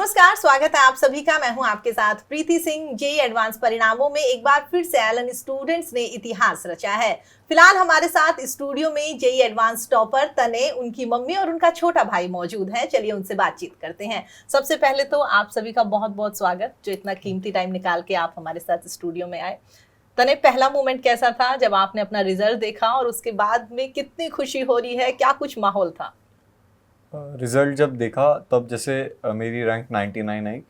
नमस्कार, स्वागत है आप सभी का। मैं हूं आपके साथ प्रीति सिंह। जेईई एडवांस परिणामों में एक बार फिर से एलन स्टूडेंट्स ने इतिहास रचा है। फिलहाल हमारे साथ स्टूडियो में जेईई एडवांस टॉपर तने, उनकी मम्मी और उनका छोटा भाई मौजूद हैं। चलिए उनसे बातचीत करते हैं। सबसे पहले तो आप सभी का बहुत बहुत स्वागत, जो इतना कीमती टाइम निकाल के आप हमारे साथ स्टूडियो में आए। तने, पहला मोमेंट कैसा था जब आपने अपना रिजल्ट देखा और उसके बाद में कितनी खुशी हो रही है, क्या कुछ माहौल था? रिज़ल्ट जब देखा तब जैसे मेरी रैंक 99 आई,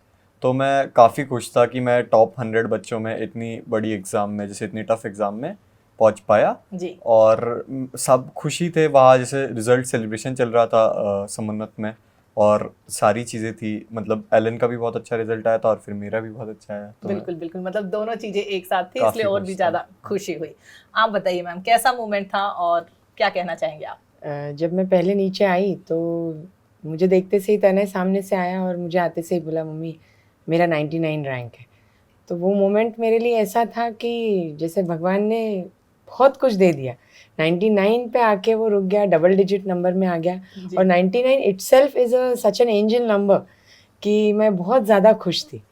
तो मैं काफ़ी खुश था कि मैं टॉप 100 बच्चों में इतनी बड़ी एग्ज़ाम में, जैसे इतनी टफ एग्ज़ाम में पहुंच पाया जी। और सब खुशी थे वहाँ। जैसे रिज़ल्ट सेलिब्रेशन चल रहा था समुन्नत में, और सारी चीज़ें थी। मतलब एलन का भी बहुत अच्छा रिजल्ट आया था और फिर मेरा भी बहुत अच्छा आया, तो बिल्कुल बिल्कुल, मतलब दोनों चीजें एक साथ थी, काफ़ी इसलिए और भी खुश था। ज्यादा खुशी हुई। आप बताइए मैम, कैसा मोमेंट था और क्या कहना चाहेंगे आप? जब मैं पहले नीचे आई तो मुझे देखते से ही तनय सामने से आया और मुझे आते से ही बोला, मम्मी मेरा 99 रैंक है। तो वो मोमेंट मेरे लिए ऐसा था कि जैसे भगवान ने बहुत कुछ दे दिया। 99 पे आके वो रुक गया, डबल डिजिट नंबर में आ गया। और 99 itself is such an angel number कि मैं बहुत ज़्यादा खुश थी।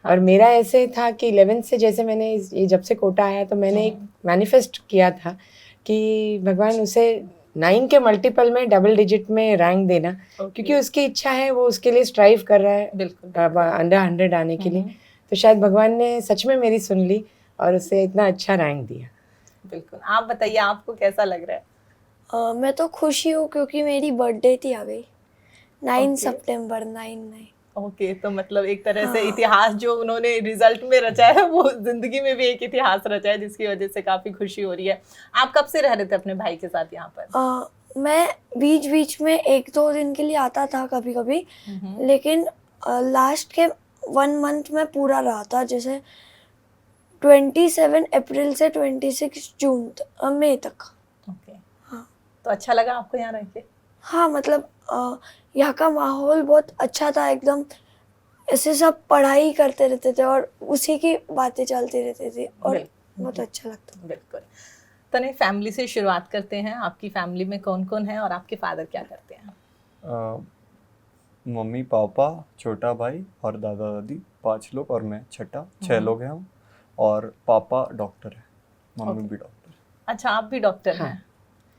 और मेरा ऐसे था कि 11th से जैसे मैंने ये जब से कोटा आया तो मैंने एक मैनिफेस्ट किया था कि भगवान उसे 9 के मल्टीपल में डबल डिजिट में रैंक देना, क्योंकि उसकी इच्छा है, वो उसके लिए स्ट्राइव कर रहा है अंडर 100 आने के लिए। तो शायद भगवान ने सच में मेरी सुन ली और उसे इतना अच्छा रैंक दिया। बिल्कुल। आप बताइए, आपको कैसा लग रहा है? मैं तो खुशी हूँ क्योंकि मेरी बर्थडे थी अभी 9 सितंबर 9। ओके, तो मतलब एक तरह से इतिहास जो उन्होंने रिजल्ट में रचा है, वो जिंदगी में भी एक इतिहास रचा है, जिसकी वजह से काफी खुशी हो रही है। आप कब से रह रहे थे अपने भाई के साथ यहाँ पर? मैं बीच बीच में 1-2 दिन के लिए आता था कभी कभी, लेकिन लास्ट के 1 मंथ में पूरा रहा था। जैसे 27 अप्रैल से 26 जून मई तक। ओके। हाँ, तो अच्छा लगा आपको यहाँ रह के? हाँ, मतलब यहाँ का माहौल बहुत अच्छा था एकदम। ऐसे सब पढ़ाई करते रहते थे और उसी की बातें चलती रहती थी और बहुत अच्छा लगता। बिल्कुल। तने, फैमिली से शुरुआत करते हैं। आपकी फैमिली में कौन कौन है और आपके फादर क्या करते हैं? मम्मी पापा, छोटा भाई और दादा दादी, 5 लोग और मैं छठा, 6 लोग हैं हम। और पापा डॉक्टर है, मम्मी भी डॉक्टर है। अच्छा, आप भी डॉक्टर हैं?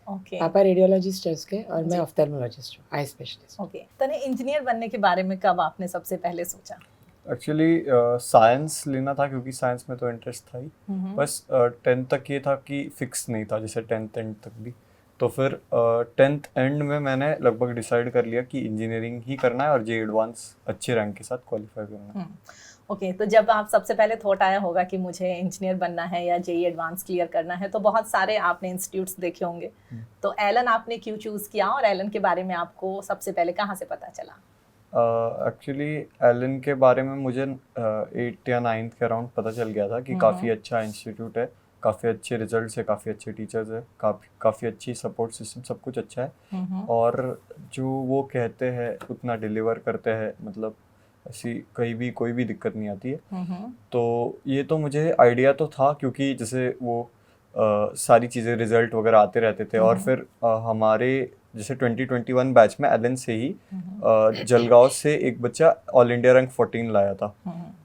ओके। पापा रेडियोलॉजिस्ट है उसके और मैं ऑफ्थल्मोलॉजिस्ट हूँ, आई स्पेशलिस्ट। ओके। तने, इंजीनियर बनने के बारे में कब आपने सबसे पहले सोचा? एक्चुअली साइंस लेना था, क्योंकि साइंस में तो इंटरेस्ट था ही। बस 10th तक ये था कि फिक्स नहीं था, जैसे 10th एंड तक भी। तो फिर 10th एंड में मैंने लगभग डिसाइड कर लिया कि इंजीनियरिंग ही करना है और जेईई एडवांस अच्छे रैंक के साथ क्वालिफाई करना है। ओके, तो जब आप सबसे पहले थॉट आया होगा कि मुझे इंजीनियर बनना है या जेईई एडवांस क्लियर करना है, तो बहुत सारे आपने इंस्टीट्यूट्स देखे होंगे। तो एलन आपने क्यों चूज किया और एलन के बारे में आपको सबसे पहले कहाँ से पता चला? एक्चुअली एलन के बारे में मुझे 8th या 9th के अराउंड पता चल गया था कि काफ़ी अच्छा इंस्टीट्यूट है, काफ़ी अच्छे रिजल्ट्स है, काफ़ी अच्छे टीचर्स है, काफ़ी अच्छी सपोर्ट सिस्टम, सब कुछ अच्छा है। और जो वो कहते हैं उतना डिलीवर करते हैं, मतलब ऐसी कहीं भी कोई भी दिक्कत नहीं आती है। तो ये तो मुझे आइडिया तो था, क्योंकि जैसे वो सारी चीज़ें रिजल्ट वगैरह आते रहते थे। और फिर हमारे जैसे 2021 बैच में एलन से ही जलगांव से एक बच्चा ऑल इंडिया रैंक 14 लाया था।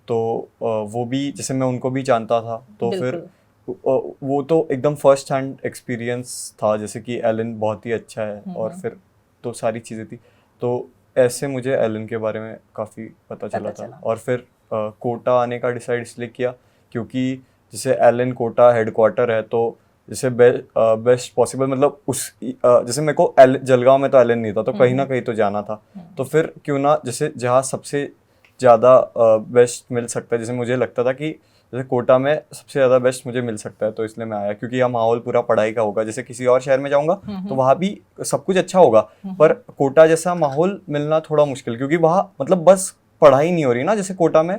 तो वो भी, जैसे मैं उनको भी जानता था, तो फिर वो तो एकदम फर्स्ट हैंड एक्सपीरियंस था, जैसे कि एलन बहुत ही अच्छा है। और फिर तो सारी चीज़ें थी, तो ऐसे मुझे एलन के बारे में काफ़ी पता चला था। और फिर कोटा आने का डिसाइड इसलिए किया क्योंकि जैसे एलन कोटा हेडक्वार्टर है, तो जैसे बेस्ट पॉसिबल, मतलब उस जैसे मेरे को जलगांव में तो एलन नहीं था, तो कहीं ना कहीं तो जाना था। तो फिर क्यों ना, जैसे जहाँ सबसे ज़्यादा बेस्ट मिल सकता है, जैसे मुझे लगता था कि जैसे कोटा में सबसे ज़्यादा बेस्ट मुझे मिल सकता है, तो इसलिए मैं आया। क्योंकि यहाँ माहौल पूरा पढ़ाई का होगा, जैसे किसी और शहर में जाऊँगा तो वहाँ भी सब कुछ अच्छा होगा, पर कोटा जैसा माहौल मिलना थोड़ा मुश्किल, क्योंकि वहाँ मतलब बस पढ़ाई नहीं हो रही ना, जैसे कोटा में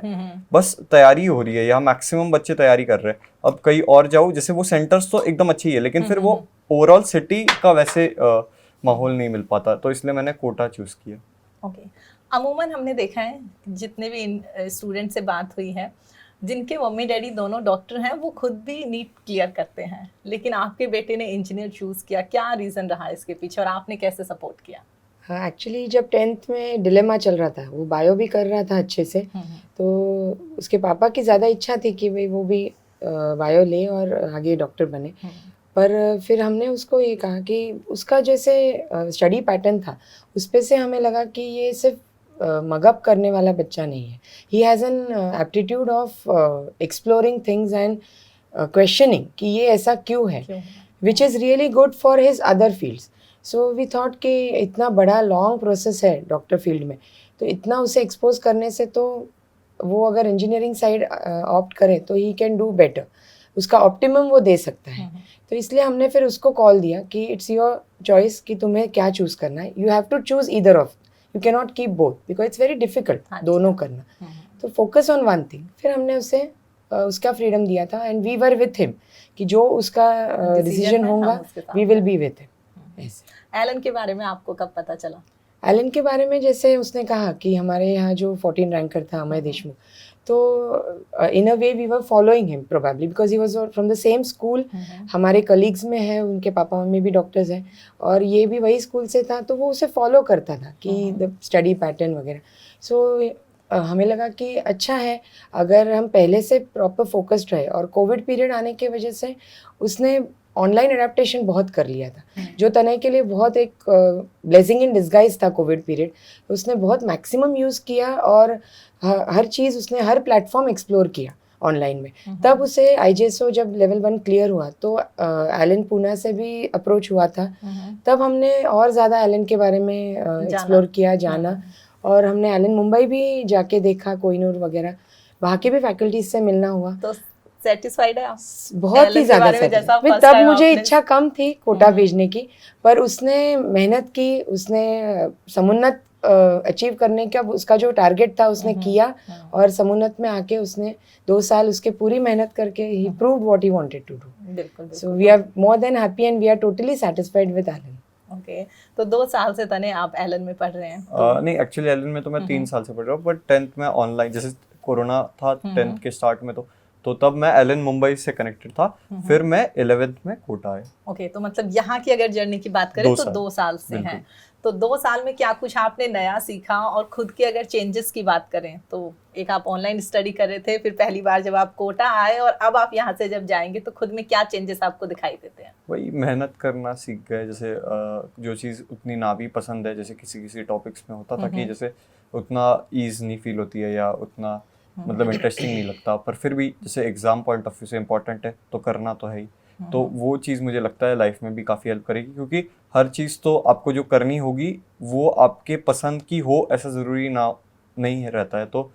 बस तैयारी हो रही है। यहाँ मैक्सिमम बच्चे तैयारी कर रहे हैं। अब कहीं और जाओ, जैसे वो सेंटर्स तो एकदम अच्छी है, लेकिन फिर वो ओवरऑल सिटी का वैसे माहौल नहीं मिल पाता, तो इसलिए मैंने कोटा चूज़ किया। ओके। अमूमन हमने देखा है, जितने भी स्टूडेंट से बात हुई है, जिनके मम्मी डैडी दोनों डॉक्टर हैं, वो खुद भी नीट क्लियर करते हैं, लेकिन आपके बेटे ने इंजीनियर चूज़ किया। क्या रीज़न रहा इसके पीछे और आपने कैसे सपोर्ट किया? हाँ, एक्चुअली जब 10th में डिलेमा चल रहा था, वो बायो भी कर रहा था अच्छे से, तो उसके पापा की ज़्यादा इच्छा थी कि भाई वो भी बायो ले और आगे डॉक्टर बने। पर फिर हमने उसको ये कहा कि उसका जैसे स्टडी पैटर्न था, उस पे से हमें लगा कि ये सिर्फ मगअप करने वाला बच्चा नहीं है। He has an aptitude of exploring things and questioning कि ये ऐसा क्यों है, which is really good for his other fields. So we thought कि इतना बड़ा लॉन्ग प्रोसेस है डॉक्टर फील्ड में, तो इतना उसे एक्सपोज करने से तो वो अगर इंजीनियरिंग साइड ऑप्ट करे तो ही कैन डू बेटर, उसका ऑप्टिमम वो दे सकता है। तो इसलिए हमने फिर उसको कॉल दिया कि इट्स योर चॉइस कि तुम्हें क्या चूज़ करना है, you have to choose either of, you can not keep both because it's very difficult दोनों करना। तो फोकस ऑन वन थिंग। फिर हमने उसे उसका फ्रीडम दिया था and we were with him कि जो उसका डिसीजन होगा we will be with him. Allen के बारे में आपको कब पता चला? एलन के बारे में जैसे उसने कहा कि हमारे यहाँ जो 14 रैंकर था अमय देशमुख, तो in a way we were following him probably because he was from the same school. हमारे कलीग्स में है, उनके पापा मम्मी भी डॉक्टर्स हैं और ये भी वही स्कूल से था, तो वो उसे फॉलो करता था कि द स्टडी पैटर्न वगैरह। सो हमें लगा कि अच्छा है अगर हम पहले से प्रॉपर फोकस्ड रहे, और कोविड पीरियड आने की वजह से उसने ऑनलाइन अडेप्टेशन बहुत कर लिया था, जो तनय के लिए बहुत एक ब्लेसिंग इन डिस्गाइज था कोविड पीरियड। उसने बहुत मैक्सिमम यूज़ किया और हर चीज़ उसने हर प्लेटफॉर्म एक्सप्लोर किया ऑनलाइन में। तब उसे IJSO जब लेवल 1 क्लियर हुआ तो एलन पूना से भी अप्रोच हुआ था, तब हमने और ज़्यादा एलन के बारे में एक्सप्लोर किया, जाना। और हमने एलन मुंबई भी जाके देखा, कोहिनूर वगैरह, वहाँ के भी फैकल्टीज से मिलना हुआ। तो सेटिस्फाइड है आप? बहुत ही ज़्यादा सेटिस्फाइड। तब मुझे इच्छा कम थी कोटा भेजने की, पर उसने मेहनत की, उसने समुन्नत अचीव करने का उसका जो टारगेट था उसने किया, और समुन्नत में आके उसने 2 साल उसके पूरी मेहनत करके ही proved what he wanted to do. बिल्कुल। So we are more than happy and we are totally satisfied with Allen. Okay, तो 2 साल से तने आप एलन में पढ़ रहे हैं? नहीं, एक्चुअली एलन में तो मैं 3 साल से पढ़ रहा हूँ, बट 10th में ऑनलाइन, जैसे कोरोना था 10th के स्टार्ट में, तो तब मैं एलन मुंबई से कनेक्टेड था, फिर मैं 11th में कोटा आया। ओके, तो मतलब यहाँ की अगर जर्नी की बात करें तो 2 साल से हैं, तो 2 साल में क्या कुछ आपने नया सीखा? और खुद के अगर चेंजेस की बात करें तो एक आप ऑनलाइन स्टडी कर रहे थे, फिर पहली बार जब आप कोटा आए और अब आप यहाँ से जब जाएंगे तो खुद में क्या चेंजेस आपको दिखाई देते हैं? वही मेहनत करना सीख गए, जैसे जो चीज़ उतनी ना भी पसंद है, जैसे किसी टॉपिक्स में होता था कि जैसे उतना ईज नहीं फील होती है या उतना मतलब इंटरेस्टिंग नहीं लगता, पर फिर भी जैसे एग्जाम पॉइंट ऑफ व्यू से इम्पोर्टेंट है तो करना तो है ही। तो वो चीज़ मुझे लगता है लाइफ में भी काफ़ी हेल्प करेगी, क्योंकि हर चीज़ तो आपको जो करनी होगी वो आपके पसंद की हो ऐसा ज़रूरी ना नहीं रहता है। तो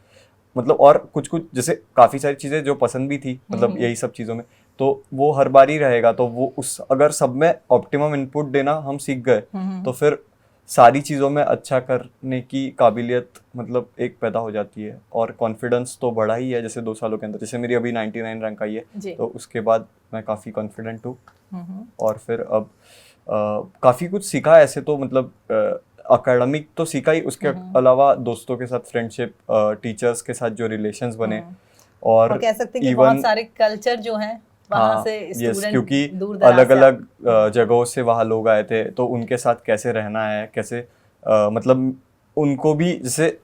मतलब और कुछ जैसे काफ़ी सारी चीज़ें जो पसंद भी थी, मतलब यही सब चीज़ों में, तो वो हर बार ही रहेगा। तो वो उस अगर सब में ऑप्टिमम इनपुट देना हम सीख गए तो फिर सारी चीज़ों में अच्छा करने की काबिलियत मतलब एक पैदा हो जाती है, और कॉन्फिडेंस तो बढ़ा ही है जैसे 2 सालों के अंदर। जैसे मेरी अभी 99 रैंक आई है, तो उसके बाद मैं काफ़ी कॉन्फिडेंट हूँ, और फिर अब काफ़ी कुछ सीखा ऐसे तो, मतलब एकेडमिक तो सीखा ही, उसके अलावा दोस्तों के साथ फ्रेंडशिप, टीचर्स के साथ जो रिलेशंस बने, और कह सकते हैं कि बहुत सारे कल्चर जो हैं वहाँ से स्टूडेंट क्योंकि अलग अलग जगहों से वहाँ लोग आए थे, तो उनके साथ कैसे रहना है, कैसे मतलब उनको भी जैसे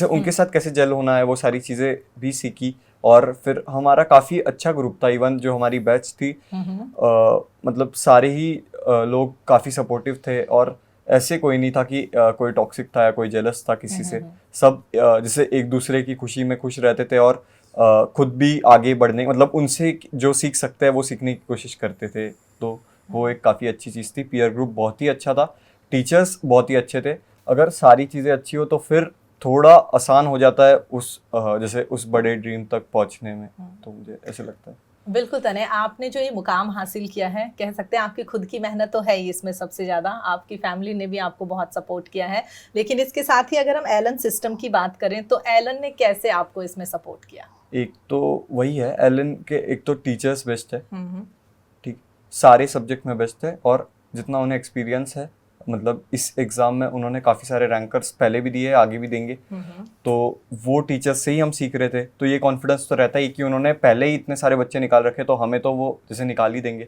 उनके साथ कैसे जेल होना है, वो सारी चीज़ें भी सीखी। और फिर हमारा काफ़ी अच्छा ग्रुप था, इवन जो हमारी बैच थी मतलब सारे ही लोग काफ़ी सपोर्टिव थे, और ऐसे कोई नहीं था कि कोई टॉक्सिक था या कोई जेलस था किसी से। सब जैसे एक दूसरे की खुशी में खुश रहते थे, और खुद भी आगे बढ़ने, मतलब उनसे जो सीख सकते हैं वो सीखने की कोशिश करते थे। तो वो एक काफ़ी अच्छी चीज़ थी। पीयर ग्रुप बहुत ही अच्छा था, टीचर्स बहुत ही अच्छे थे। अगर सारी चीज़ें अच्छी हो तो फिर थोड़ा आसान हो जाता है जैसे उस बड़े ड्रीम तक पहुंचने में, तो मुझे ऐसे लगता है। बिल्कुल तने, आपने जो ये मुकाम हासिल किया है, कह सकते हैं आपकी खुद की मेहनत तो है ही इसमें सबसे ज़्यादा, आपकी फैमिली ने भी आपको बहुत सपोर्ट किया है, लेकिन इसके साथ ही अगर हम एलन सिस्टम की बात करें तो एलन ने कैसे आपको इसमें सपोर्ट किया? एक तो वही है, एलन के एक तो टीचर्स बेस्ट है, ठीक, सारे सब्जेक्ट में बेस्ट है, और जितना उन्हें एक्सपीरियंस है, मतलब इस एग्ज़ाम में उन्होंने काफ़ी सारे रैंकर्स पहले भी दिए, आगे भी देंगे, तो वो टीचर्स से ही हम सीख रहे थे। तो ये कॉन्फिडेंस तो रहता ही कि उन्होंने पहले ही इतने सारे बच्चे निकाल रखे, तो हमें तो वो जैसे निकाल ही देंगे,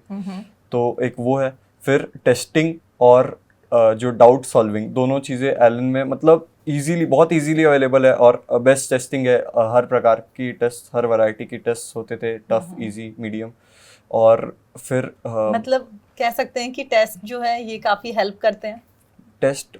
तो एक वो है। फिर टेस्टिंग और जो डाउट सॉल्विंग, दोनों चीज़ें एलन में मतलब इजीली, बहुत इजीली अवेलेबल है, और बेस्ट टेस्टिंग है। हर प्रकार की टेस्ट, हर वैरायटी की टेस्ट होते थे, टफ, इजी, मीडियम। और फिर मतलब कह सकते हैं कि टेस्ट जो है ये काफ़ी हेल्प करते हैं। टेस्ट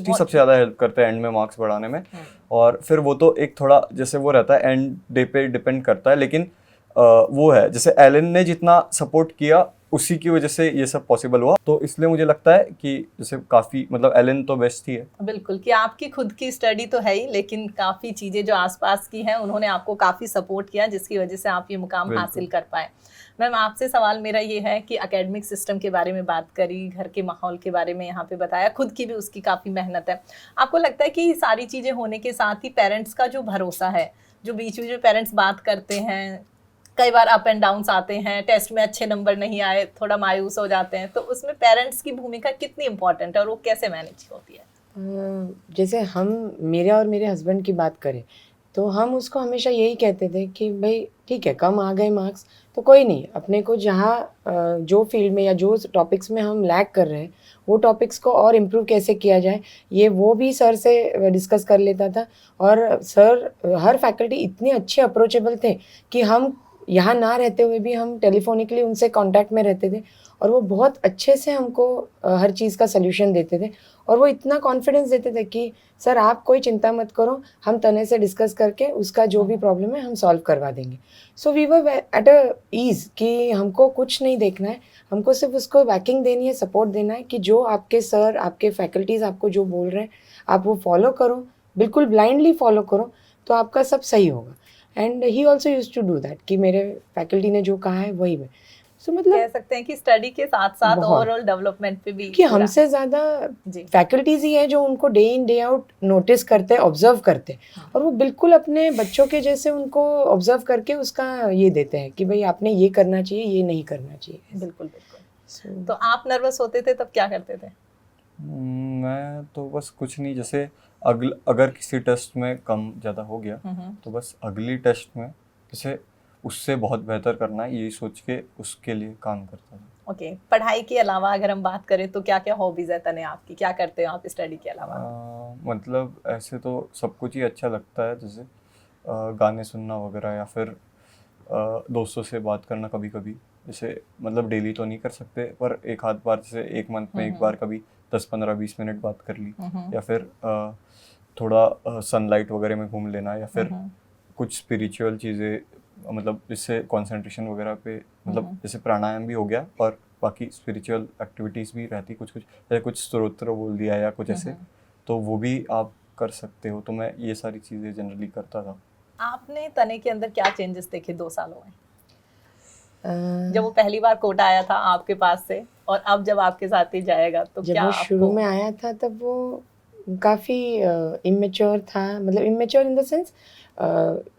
ही सबसे ज़्यादा हेल्प करते हैं एंड में मार्क्स बढ़ाने में। और फिर वो तो एक थोड़ा जैसे वो रहता है, एंड डे पे डिपेंड करता है, लेकिन वो है जैसे एलन ने जितना सपोर्ट किया उसी की वजह से ये सब पॉसिबल हुआ। तो इसलिए मुझे लगता है कि जैसे काफ़ी मतलब एलन तो बेस्ट ही है। बिल्कुल, कि आपकी खुद की स्टडी तो है ही, लेकिन काफ़ी चीज़ें जो आसपास की हैं उन्होंने आपको काफ़ी सपोर्ट किया, जिसकी वजह से आप ये मुकाम हासिल कर पाए। मैम, आपसे सवाल मेरा ये है कि एकेडमिक सिस्टम के बारे में बात करी, घर के माहौल के बारे में यहाँ पे बताया, खुद की भी उसकी काफ़ी मेहनत है। आपको लगता है कि सारी चीज़ें होने के साथ ही पेरेंट्स का जो भरोसा है, जो बीच में जो पेरेंट्स बात करते हैं, कई बार अप एंड डाउन्स आते हैं, टेस्ट में अच्छे नंबर नहीं आए, थोड़ा मायूस हो जाते हैं, तो उसमें पेरेंट्स की भूमिका कितनी इंपॉर्टेंट है और वो कैसे मैनेज होती है? जैसे हम मेरे और मेरे हस्बैंड की बात करें तो हम उसको हमेशा यही कहते थे कि भाई ठीक है, कम आ गए मार्क्स तो कोई नहीं, अपने को जहाँ जो फील्ड में या जो टॉपिक्स में हम लैग कर रहे हैं वो टॉपिक्स को और इम्प्रूव कैसे किया जाए, ये वो भी सर से डिस्कस कर लेता था। और सर, हर फैकल्टी इतने अच्छे अप्रोचेबल थे कि हम यहाँ ना रहते हुए भी हम टेलीफोनिकली उनसे कांटेक्ट में रहते थे, और वो बहुत अच्छे से हमको हर चीज़ का सल्यूशन देते थे। और वो इतना कॉन्फिडेंस देते थे कि सर आप कोई चिंता मत करो, हम तने से डिस्कस करके उसका जो भी प्रॉब्लम है हम सॉल्व करवा देंगे। So we were at a ease कि हमको कुछ नहीं देखना है, हमको सिर्फ उसको बैकिंग देनी है, सपोर्ट देना है कि जो आपके सर, आपके फैकल्टीज़ आपको जो बोल रहे हैं आप वो फॉलो करो, बिल्कुल ब्लाइंडली फॉलो करो, तो आपका सब सही होगा। And he also used to do that कि मेरे फैकल्टी ने जो कहा है वही मैं। सो मतलब कह सकते हैं कि स्टडी के साथ साथ बहुत। ओवरऑल डेवलपमेंट पे भी कि पूरा। हमसे ज़्यादा जी। फैकल्टीज ही है जो उनको day in day out notice करते हैं, ऑब्जर्व करते हैं, और वो बिल्कुल अपने बच्चों के जैसे उनको ऑब्जर्व करके उसका ये देते हैं कि भाई आपने ये करना चाहिए, ये नहीं करना चाहिए। बिल्कुल बिल्कुल। तो आप नर्वस होते थे तब क्या करते थे? मैं तो बस कुछ नहीं, जैसे अगर किसी टेस्ट में कम ज़्यादा हो गया तो बस अगली टेस्ट में जैसे उससे बहुत बेहतर करना है, यही सोच के उसके लिए काम करता था। ओके, पढ़ाई के अलावा अगर हम बात करें तो क्या क्या हॉबीज है तने आपकी, क्या करते हो आप स्टडी के अलावा? मतलब ऐसे तो सब कुछ ही अच्छा लगता है, जैसे गाने सुनना वगैरह, या फिर दोस्तों से बात करना कभी कभी, जैसे मतलब डेली तो नहीं कर सकते पर एक आध बार, जैसे एक मंथ में एक बार कभी 10-15-20 मिनट बात कर ली, या फिर थोड़ा सनलाइट वगैरह में घूम लेना, या फिर कुछ स्पिरिचुअल चीज़ें, मतलब जिससे कंसंट्रेशन वगैरह पे, मतलब जैसे प्राणायाम भी हो गया, और बाकी स्पिरिचुअल एक्टिविटीज़ भी रहती कुछ कुछ, जैसे कुछ स्तोत्र बोल दिया या कुछ ऐसे, तो वो भी आप कर सकते हो। तो मैं ये सारी चीज़ें जनरली करता था। आपने तने के अंदर क्या चेंजेस देखे 2 सालों में, जब वो पहली बार कोटा आया था आपके पास से और अब जब आपके साथ ही जाएगा तो जब क्या वो शुरू में आया था तब वो काफ़ी इमेच्योर था, मतलब इमेच्योर इन द सेंस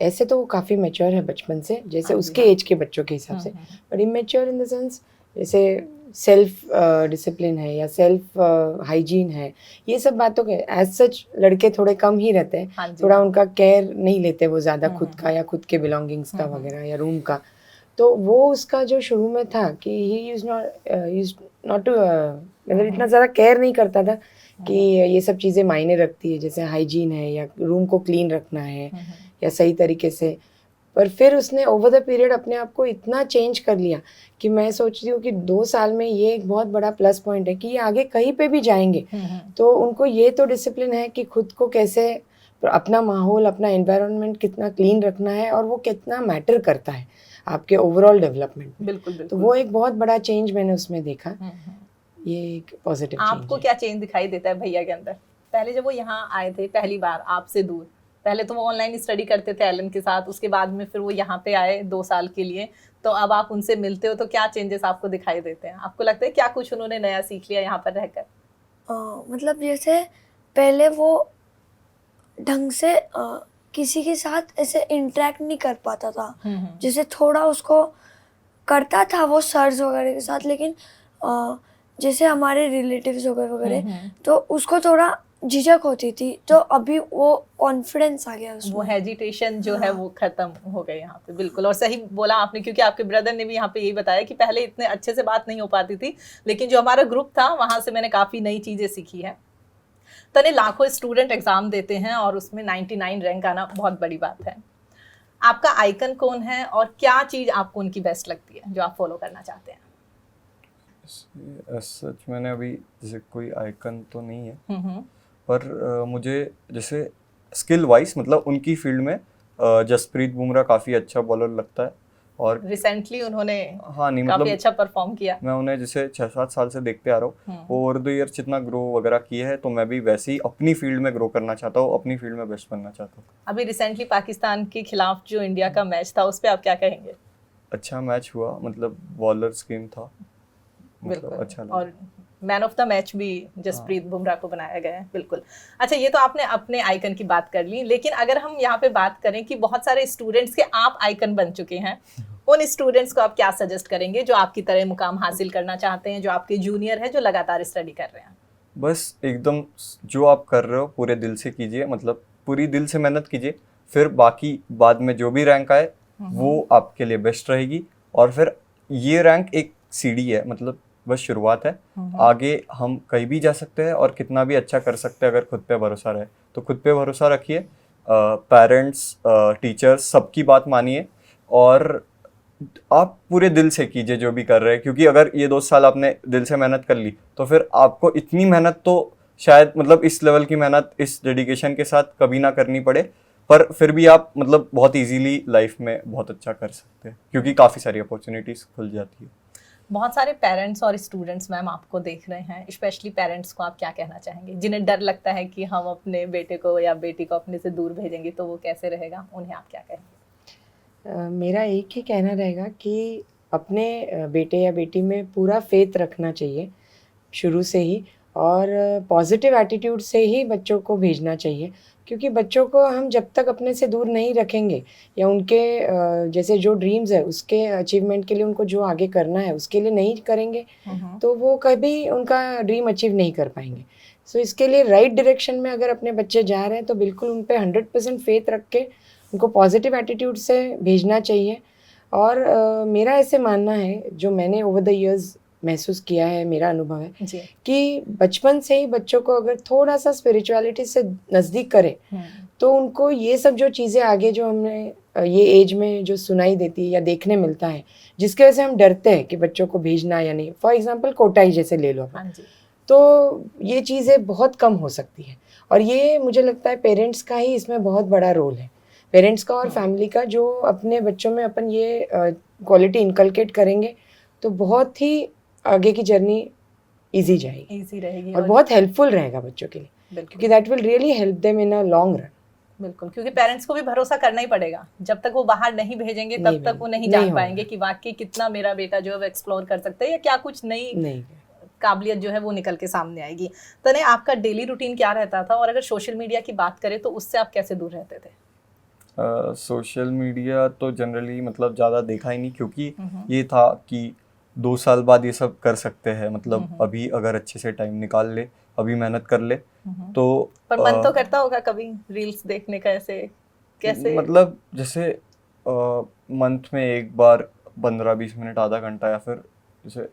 ऐसे तो वो काफ़ी मैच्योर है बचपन से, जैसे उसके एज के बच्चों के हिसाब से, but immature in the sense जैसे सेल्फ डिसिप्लिन है या सेल्फ हाइजीन है, ये सब बातों के एज सच लड़के थोड़े कम ही रहते हैं, थोड़ा उनका केयर नहीं लेते वो ज़्यादा खुद का या खुद के बिलोंगिंग्स का वगैरह या रूम का। तो वो उसका जो शुरू में था कि ही इज़ नॉट टू, मतलब इतना ज़्यादा केयर नहीं करता था कि ये सब चीज़ें मायने रखती है, जैसे हाइजीन है या रूम को क्लीन रखना है या सही तरीके से। पर फिर उसने ओवर द पीरियड अपने आप को इतना चेंज कर लिया कि मैं सोचती हूँ कि 2 साल में ये एक बहुत बड़ा प्लस पॉइंट है कि ये आगे कहीं पे भी जाएंगे तो उनको ये तो डिसिप्लिन है कि खुद को कैसे, अपना माहौल, अपना एनवायरनमेंट कितना क्लीन रखना है, और वो कितना मैटर करता है आपके ओवरऑल डेवलपमेंट में। बिल्कुल बिल्कुल। तो वो एक बहुत बड़ा चेंज मैंने उसमें देखा। ये एक पॉजिटिव चेंज आपको क्या चेंज दिखाई देता है भैया के अंदर? पहले जब वो यहाँ आए थे पहली बार आपसे दूर, पहले तो वो ऑनलाइन स्टडी करते थे एलन के साथ, उसके बाद में फिर वो यहाँ पे आए 2 साल के लिए, तो अब आप उनसे मिलते हो तो क्या चेंजेस आपको दिखाई देते हैं? आपको लगता है क्या कुछ उन्होंने नया सीख लिया यहाँ पर रहकर? मतलब जैसे पहले वो ढंग से किसी के साथ ऐसे इंटरेक्ट नहीं कर पाता था, जैसे थोड़ा उसको करता था वो सर्स वगैरह के साथ, लेकिन जैसे हमारे रिलेटिव्स वगैरह तो उसको थोड़ा झिझक होती थी, तो अभी वो कॉन्फिडेंस आ गया वो उसमें। हेजिटेशन जो है हाँ। वो खत्म हो गई यहाँ पे, बिल्कुल। और सही बोला आपने, क्योंकि आपके ब्रदर ने भी यहाँ पे यही बताया कि पहले इतने अच्छे से बात नहीं हो पाती थी, लेकिन जो हमारा ग्रुप था वहां से मैंने काफी नई चीजें सीखी है। तने लाखों स्टूडेंट एग्जाम देते हैं और उसमें 99 रैंक आना बहुत बड़ी बात है। आपका आइकन कौन है और क्या चीज आपको उनकी बेस्ट लगती है जो आप फॉलो करना चाहते हैं? सच मैंने अभी जैसे कोई आइकन तो नहीं है, हम्म। पर मुझे जैसे स्किल वाइज मतलब उनकी फील्ड में जसप्रीत बुमराह काफ़ी अच्छा बॉलर लगता है। और रिसेंटली उन्होंने हाँ नहीं काफी मतलब अच्छा परफॉर्म किया। मैं उन्हें जैसे 6-7 साल से देखते आ रहा हूँ, वो ओवर द ईयर जितना ग्रो वगैरह किए हैं, तो मैं भी वैसे ही अपनी फील्ड में ग्रो करना चाहता हूँ, अपनी फील्ड में बेस्ट बनना चाहता हूँ। अभी रिसेंटली पाकिस्तान के खिलाफ जो इंडिया का मैच था उस पर आप क्या कहेंगे? अच्छा मैच हुआ, मतलब बॉलर्स गेम था, मतलब बिल्कुल। अच्छा लगा। और मैन ऑफ द मैच भी जसप्रीत बुमराह को बनाया गया है, बिल्कुल। अच्छा, ये तो आपने अपने आइकन की बात कर ली, लेकिन अगर हम यहाँ पे बात करें कि बहुत सारे स्टूडेंट्स के आप आइकन बन चुके हैं, उन स्टूडेंट्स को आप क्या सजेस्ट करेंगे जो आपकी तरह मुकाम हासिल करना चाहते हैं, जो आपके जूनियर है, जो लगातार स्टडी कर रहे हैं? बस एकदम जो आप कर रहे हो पूरे दिल से कीजिए, मतलब पूरी दिल से मेहनत कीजिए, फिर बाकी बाद में जो भी रैंक आए वो आपके लिए बेस्ट रहेगी। और फिर ये रैंक एक सीढ़ी है, मतलब बस शुरुआत है, आगे हम कहीं भी जा सकते हैं और कितना भी अच्छा कर सकते हैं अगर खुद पे भरोसा रहे। तो खुद पे भरोसा रखिए, पेरेंट्स टीचर्स सबकी बात मानिए और आप पूरे दिल से कीजिए जो भी कर रहे हैं, क्योंकि अगर ये 2 साल आपने दिल से मेहनत कर ली तो फिर आपको इतनी मेहनत तो शायद मतलब इस लेवल की मेहनत इस डेडिकेशन के साथ कभी ना करनी पड़े, पर फिर भी आप मतलब बहुत इजीली लाइफ में बहुत अच्छा कर सकते हैं, क्योंकि काफ़ी सारी अपॉर्चुनिटीज़ खुल जाती है। बहुत सारे पेरेंट्स और स्टूडेंट्स मैम आपको देख रहे हैं, स्पेशली पेरेंट्स को आप क्या कहना चाहेंगे जिन्हें डर लगता है कि हम अपने बेटे को या बेटी को अपने से दूर भेजेंगे तो वो कैसे रहेगा, उन्हें आप क्या कहेंगे? मेरा एक ही कहना रहेगा कि अपने बेटे या बेटी में पूरा फेथ रखना चाहिए शुरू से ही, और पॉजिटिव एटीट्यूड से ही बच्चों को भेजना चाहिए, क्योंकि बच्चों को हम जब तक अपने से दूर नहीं रखेंगे या उनके जैसे जो ड्रीम्स है उसके अचीवमेंट के लिए उनको जो आगे करना है उसके लिए नहीं करेंगे तो वो कभी उनका ड्रीम अचीव नहीं कर पाएंगे। सो इसके लिए राइट डायरेक्शन में अगर अपने बच्चे जा रहे हैं तो बिल्कुल उन पर 100% फेथ रख के उनको पॉजिटिव एटीट्यूड से भेजना चाहिए। और मेरा ऐसे मानना है, जो मैंने ओवर द इयर्स महसूस किया है, मेरा अनुभव है जी। कि बचपन से ही बच्चों को अगर थोड़ा सा स्पिरिचुअलिटी से नज़दीक करें तो उनको ये सब जो चीज़ें आगे जो हमने ये एज में जो सुनाई देती है या देखने मिलता है, जिसकी वजह से हम डरते हैं कि बच्चों को भेजना या नहीं, फॉर एग्जांपल कोटाई जैसे ले लो हाँ जी। तो ये चीज़ें बहुत कम हो सकती हैं। और ये मुझे लगता है पेरेंट्स का ही इसमें बहुत बड़ा रोल है, पेरेंट्स का और फैमिली का, जो अपने बच्चों में अपन ये क्वालिटी इनकलकेट करेंगे तो बहुत ही आगे की जर्नी इजी जाएगी, इजी रहेगी और बहुत हेल्पफुल रहेगा बच्चों के लिए, क्योंकि that will really help them in a long run. बिल्कुल, क्योंकि पेरेंट्स को भी भरोसा करना ही पड़ेगा, जब तक वो बाहर नहीं भेजेंगे तब तक वो नहीं जान पाएंगे कि वाकई कितना मेरा बेटा जो है वो एक्सप्लोर कर सकता है या क्या कुछ नई काबिलियत जो है वो निकल के सामने आएगी। तने आपका डेली रूटीन क्या रहता था, और अगर सोशल मीडिया की बात करें तो उससे आप कैसे दूर रहते थे? सोशल मीडिया तो जनरली मतलब ज़्यादा देखा ही नहीं, क्योंकि ये था कि 2 साल बाद ये सब कर सकते हैं, मतलब अभी अगर अच्छे से टाइम निकाल ले, अभी मेहनत कर ले तो। पर मन तो करता होगा कभी रील्स देखने का, ऐसे कैसे? मतलब जैसे मंथ में एक बार 15-20 मिनट, आधा घंटा, या फिर जैसे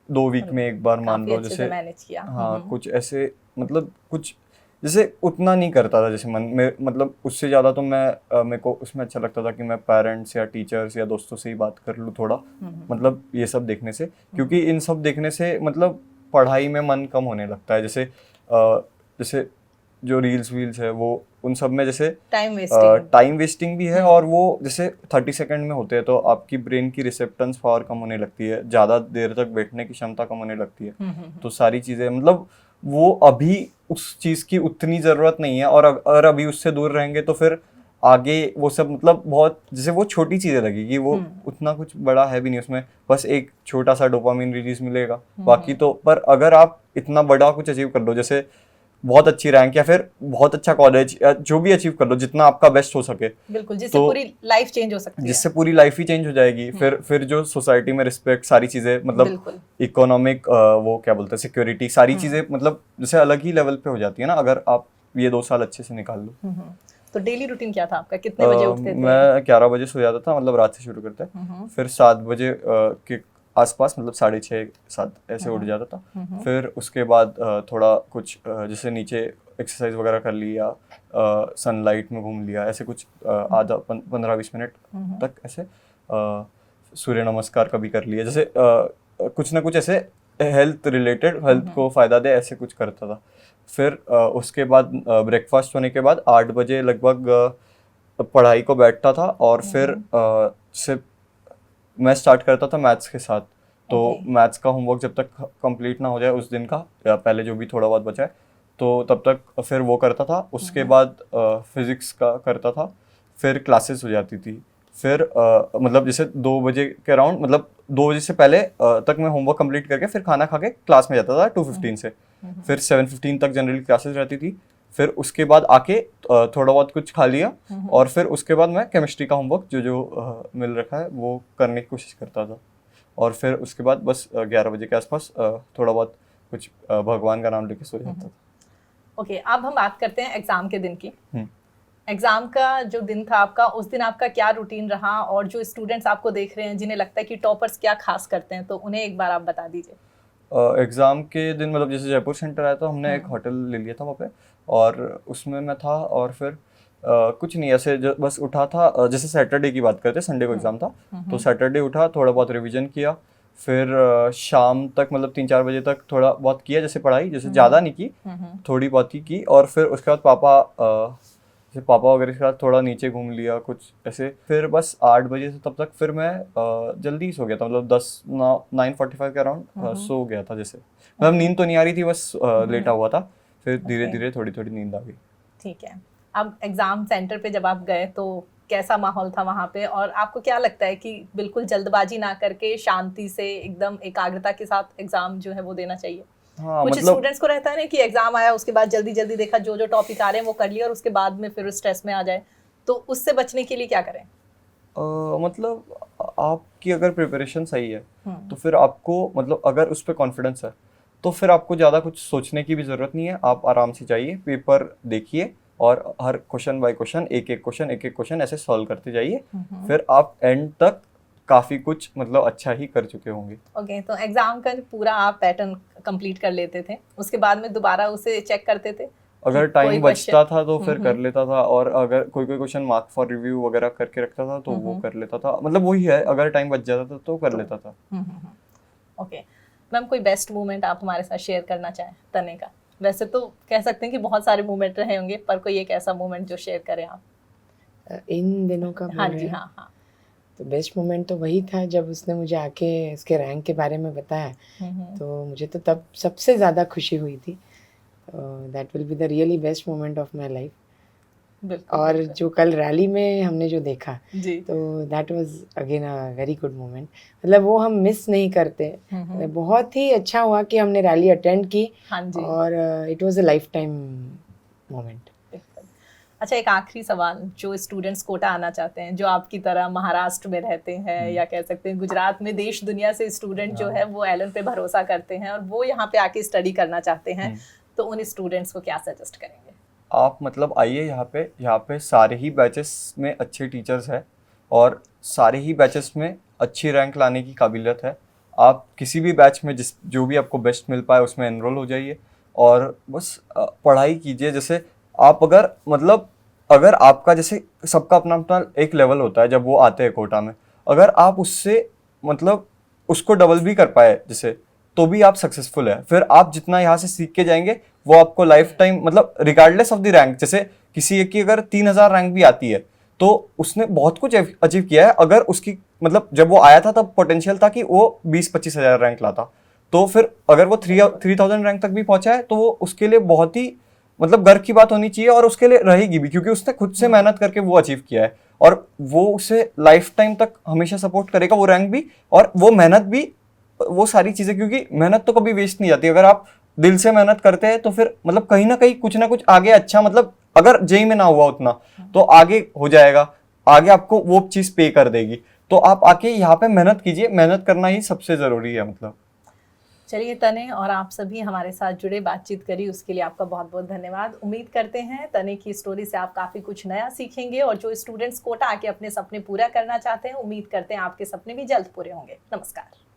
2 वीक में एक बार मान लो, जैसे मैनेज किया। हाँ कुछ ऐसे, मतलब कुछ जैसे उतना नहीं करता था जैसे मन में, मतलब उससे ज़्यादा तो मैं मेरे को उसमें अच्छा लगता था कि मैं पेरेंट्स या टीचर्स या दोस्तों से ही बात कर लूँ थोड़ा, मतलब ये सब देखने से, क्योंकि इन सब देखने से मतलब पढ़ाई में मन कम होने लगता है। जैसे जो रील्स वील्स है वो उन सब में जैसे टाइम वेस्टिंग भी है, और वो जैसे 30 सेकंड में होते हैं तो आपकी ब्रेन की रिसेप्टेंस पावर कम होने लगती है, ज़्यादा देर तक बैठने की क्षमता कम होने लगती है, तो सारी चीज़ें मतलब वो अभी उस चीज़ की उतनी ज़रूरत नहीं है, और अगर अभी उससे दूर रहेंगे तो फिर आगे वो सब मतलब बहुत जैसे वो छोटी चीज़ें लगेगी, वो उतना कुछ बड़ा है भी नहीं उसमें, बस एक छोटा सा डोपामिन रिलीज मिलेगा, बाकी तो। पर अगर आप इतना बड़ा कुछ अचीव कर लो, जैसे बहुत अच्छी रैंक या फिर बहुत अच्छा कॉलेज या जो भी अचीव कर लो, जितना आपका बेस्ट हो सके, बिल्कुल, जिससे तो पूरी लाइफ चेंज हो सकती है। जिससे पूरी लाइफ ही चेंज हो जाएगी। फिर जो सोसाइटी में रिस्पेक्ट, सारी चीजें, मतलब बिल्कुल। इकोनॉमिक वो क्या बोलते हैं, सिक्योरिटी, सारी चीजें मतलब जैसे अलग ही लेवल पे हो जाती है ना, अगर आप ये 2 साल अच्छे से निकाल लो। तो डेली रूटीन क्या था आपका, कितने बजे उठते थे? मैं 11 बजे सो जाता था, मतलब रात से शुरू करते, फिर 7 बजे के आसपास, मतलब 6:30-7 ऐसे उठ जाता था। फिर उसके बाद थोड़ा कुछ जैसे नीचे एक्सरसाइज वगैरह कर ली या सनलाइट में घूम लिया, ऐसे कुछ आधा 15-20 मिनट तक ऐसे सूर्य नमस्कार कभी कर लिया, जैसे कुछ ना कुछ ऐसे हेल्थ रिलेटेड, हेल्थ को फ़ायदा दे, ऐसे कुछ करता था। फिर उसके बाद ब्रेकफास्ट होने के बाद 8 बजे लगभग पढ़ाई को बैठता था, और फिर से मैं स्टार्ट करता था मैथ्स के साथ। तो मैथ्स का होमवर्क जब तक कंप्लीट ना हो जाए उस दिन का, या पहले जो भी थोड़ा बहुत बचा है, तो तब तक फिर वो करता था। उसके बाद फिजिक्स का करता था, फिर क्लासेस हो जाती थी। फिर मतलब जैसे 2 बजे के अराउंड, मतलब 2 बजे से पहले तक मैं होमवर्क कंप्लीट करके फिर खाना खा के क्लास में जाता था 2:15 से। फिर 7:15 तक जनरली क्लासेस रहती थी। फिर उसके बाद आके थोड़ा बहुत कुछ खा लिया, और फिर उसके बाद मैं केमिस्ट्री का होमवर्क जो मिल रखा है वो करने की कोशिश करता था। और फिर उसके बाद बस 11 बजे के आसपास थोड़ा बहुत कुछ भगवान का नाम लेके सो जाता था। ओके, अब हम बात करते हैं एग्जाम के दिन की। एग्जाम का जो दिन था आपका, उस दिन आपका क्या रूटीन रहा, और जो स्टूडेंट्स आपको देख रहे हैं जिन्हें लगता है कि टॉपर्स क्या खास करते हैं, तो उन्हें एक बार आप बता दीजिए। एग्ज़ाम के दिन मतलब जैसे जयपुर सेंटर आया, तो हमने एक होटल ले लिया था वहाँ पे, और उसमें मैं था। और फिर कुछ नहीं, ऐसे बस उठा था, जैसे सैटरडे की बात करते, संडे को एग्ज़ाम था, तो सैटरडे उठा, थोड़ा बहुत रिवीजन किया। फिर शाम तक मतलब 3-4 बजे तक थोड़ा बहुत किया, जैसे पढ़ाई, जैसे ज़्यादा नहीं की, थोड़ी बहुत ही की। और फिर उसके बाद जैसे पापा वगैरह के साथ थोड़ा नीचे घूम लिया कुछ ऐसे। फिर बस 8 बजे से तब तक फिर मैं जल्दी सो गया था, मतलब 9:45 के अराउंड सो गया था। जैसे मतलब नींद तो नहीं आ रही थी, बस लेटा हुआ था। फिर धीरे धीरे थोड़ी थोड़ी नींद आ गई। ठीक है, अब एग्जाम सेंटर पे जब आप गए तो कैसा माहौल था वहाँ पे, और आपको क्या लगता है कि बिल्कुल जल्दबाजी ना करके शांति से एकदम एकाग्रता के साथ एग्जाम जो है वो देना चाहिए? हाँ, कुछ मतलब स्टूडेंट्स को रहता है ना कि एग्जाम आया उसके बाद जल्दी जल्दी देखा, जो जो टॉपिक आ रहे हैं वो कर लिया, और उसके बाद में फिर स्ट्रेस में आ जाए, तो उससे बचने के लिए क्या करें? मतलब आपकी अगर प्रिपरेशन सही है तो फिर आपको, मतलब अगर उस पर कॉन्फिडेंस है, तो फिर आपको ज़्यादा कुछ सोचने की भी ज़रूरत नहीं है। आप आराम से जाइए, पेपर देखिए, और हर क्वेश्चन बाय क्वेश्चन, एक एक क्वेश्चन ऐसे सॉल्व करते जाइए। फिर आप एंड तक काफ़ी कुछ मतलब अच्छा ही कर चुके होंगे। ओके, तो एग्जाम का पूरा आप पैटर्न कंप्लीट कर लेते थे, उसके बाद में दोबारा उसे चेक करते थे? अगर टाइम बचता था तो फिर कर लेता था, और अगर कोई क्वेश्चन मार्क फॉर रिव्यू वगैरह करके रखता था तो वो कर लेता था। मतलब वही है, अगर टाइम बच जाता था तो कर लेता था। ओके मैम, कोई बेस्ट मोमेंट आप हमारे साथ शेयर करना चाहें तने का? वैसे तो कह सकते हैं कि बहुत सारे मोमेंट रहे होंगे, पर कोई एक ऐसा मोमेंट जो शेयर करें आप? इन दिनों का हाँ जी, हाँ हाँ। तो बेस्ट मोमेंट तो वही था जब उसने मुझे आके इसके रैंक के बारे में बताया, तो मुझे तो तब सबसे ज़्यादा खुशी हुई थी। That will be the really best moment of my life. और जो कल रैली में हमने जो देखा जी, तो that was again a very good moment. मतलब वो हम मिस नहीं करते। बहुत ही अच्छा हुआ कि हमने रैली अटेंड की। हाँ जी। और it was a life time moment. अच्छा, एक आखिरी सवाल, जो स्टूडेंट्स कोटा आना चाहते हैं, जो आपकी तरह महाराष्ट्र में रहते हैं या कह सकते हैं गुजरात में, देश दुनिया से स्टूडेंट जो है वो एलन पे भरोसा करते हैं और वो यहाँ पे आके स्टडी करना चाहते हैं, तो उन स्टूडेंट्स को क्या सजेस्ट करेंगे? आप मतलब आइए यहाँ पे सारे ही बैचेस में अच्छे टीचर्स हैं, और सारे ही बैचेस में अच्छी रैंक लाने की काबिलियत है। आप किसी भी बैच में जो भी आपको बेस्ट मिल पाए उसमें एनरोल हो जाइए, और बस पढ़ाई कीजिए। जैसे आप अगर आपका, जैसे सबका अपना अपना एक लेवल होता है जब वो आते हैं कोटा में, अगर आप उससे मतलब उसको डबल भी कर पाए जैसे, तो भी आप सक्सेसफुल है। फिर आप जितना यहाँ से सीख के जाएंगे वो आपको लाइफ टाइम, मतलब रिगार्डलेस ऑफ द रैंक, जैसे किसी एक की अगर 3000 रैंक भी आती है तो उसने बहुत कुछ अचीव किया है। अगर उसकी मतलब जब वो आया था तब पोटेंशियल था कि वो 20-25 हज़ार रैंक लाता, तो फिर अगर वो 3000 रैंक तक भी पहुंचा है तो वो उसके लिए बहुत ही मतलब गर्व की बात होनी चाहिए, और उसके लिए रहेगी भी, क्योंकि उसने खुद से मेहनत करके वो अचीव किया है, और वो उसे लाइफ टाइम तक हमेशा सपोर्ट करेगा, वो रैंक भी और वो मेहनत भी, वो सारी चीज़ें, क्योंकि मेहनत तो कभी वेस्ट नहीं जाती। अगर आप दिल से मेहनत करते हैं तो फिर मतलब कहीं ना कुछ आगे अच्छा, मतलब अगर जेई में ना हुआ उतना तो आगे हो जाएगा, आगे आपको वो चीज पे कर देगी। तो आप आके यहाँ पे मेहनत कीजिए, मेहनत करना ही सबसे जरूरी है। मतलब चलिए तने और आप सभी हमारे साथ जुड़े, बातचीत करी, उसके लिए आपका बहुत बहुत धन्यवाद। उम्मीद करते हैं तने की स्टोरी से आप काफ़ी कुछ नया सीखेंगे, और जो स्टूडेंट्स कोटा आके अपने सपने पूरा करना चाहते हैं, उम्मीद करते हैं आपके सपने भी जल्द पूरे होंगे। नमस्कार।